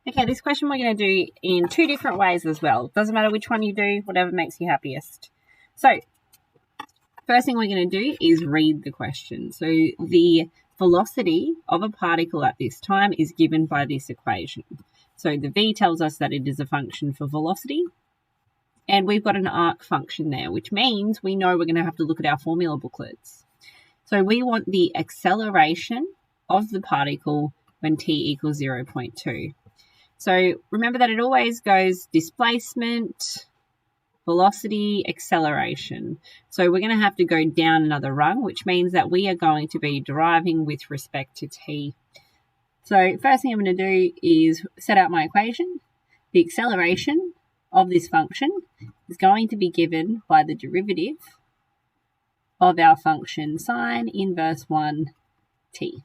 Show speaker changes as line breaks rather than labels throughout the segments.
Okay, this question we're going to do in two different ways as well. Doesn't matter which one you do, whatever makes you happiest. So, first thing we're going to do is read the question. So, the velocity of a particle at this time is given by this equation. So, the v tells us that it is a function for velocity. And we've got an arc function there, which means we know we're going to have to look at our formula booklets. So, we want the acceleration of the particle when t equals 0.2. So remember that it always goes displacement, velocity, acceleration. So we're going to have to go down another rung, which means that we are going to be deriving with respect to t. So first thing I'm going to do is set out my equation. The acceleration of this function is going to be given by the derivative of our function sine inverse 1 t.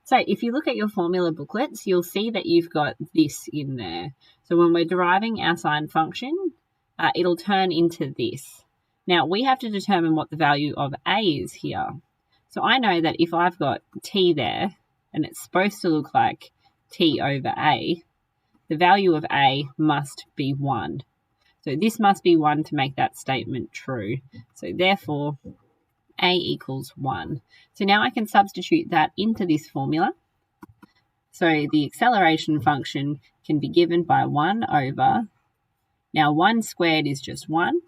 So if you look at your formula booklets, you'll see that you've got this in there. So when we're deriving our sine function, it'll turn into this. Now, we have to determine what the value of a is here. So I know that if I've got t there, and it's supposed to look like t over a, the value of a must be 1. So this must be 1 to make that statement true. So therefore, a equals 1. So now I can substitute that into this formula. So the acceleration function can be given by 1 over, now 1 squared is just 1,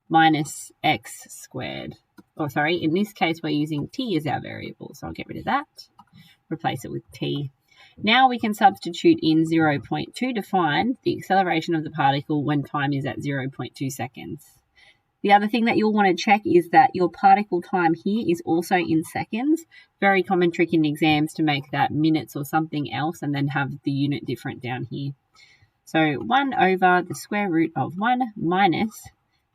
minus x squared. Oh, sorry, in this case we're using t as our variable, so I'll get rid of that, replace it with t. Now we can substitute in 0.2 to find the acceleration of the particle when time is at 0.2 seconds. The other thing that you'll want to check is that your particle time here is also in seconds. Very common trick in exams to make that minutes or something else and then have the unit different down here. So 1 over the square root of 1 minus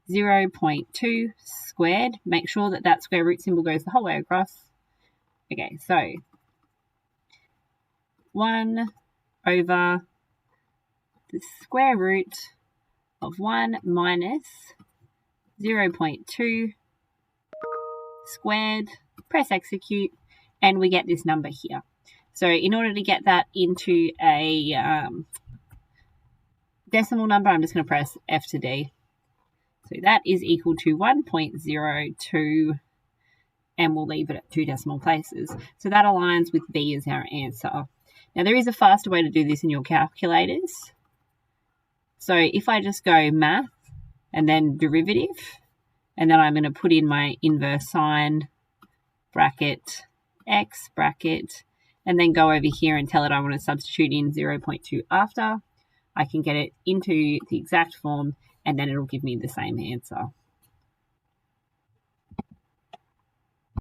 0.2 squared. Make sure that that square root symbol goes the whole way across. Okay, so 1 over the square root of 1 minus 0.2 squared, press execute, and we get this number here. So in order to get that into a decimal number, I'm just going to press F to D. So that is equal to 1.02, and we'll leave it at 2 decimal places. So that aligns with B as our answer. Now there is a faster way to do this in your calculators. So if I just go math, and then derivative, and then I'm going to put in my inverse sine, bracket, x, bracket, and then go over here and tell it I want to substitute in 0.2 after. I can get it into the exact form, and then it'll give me the same answer.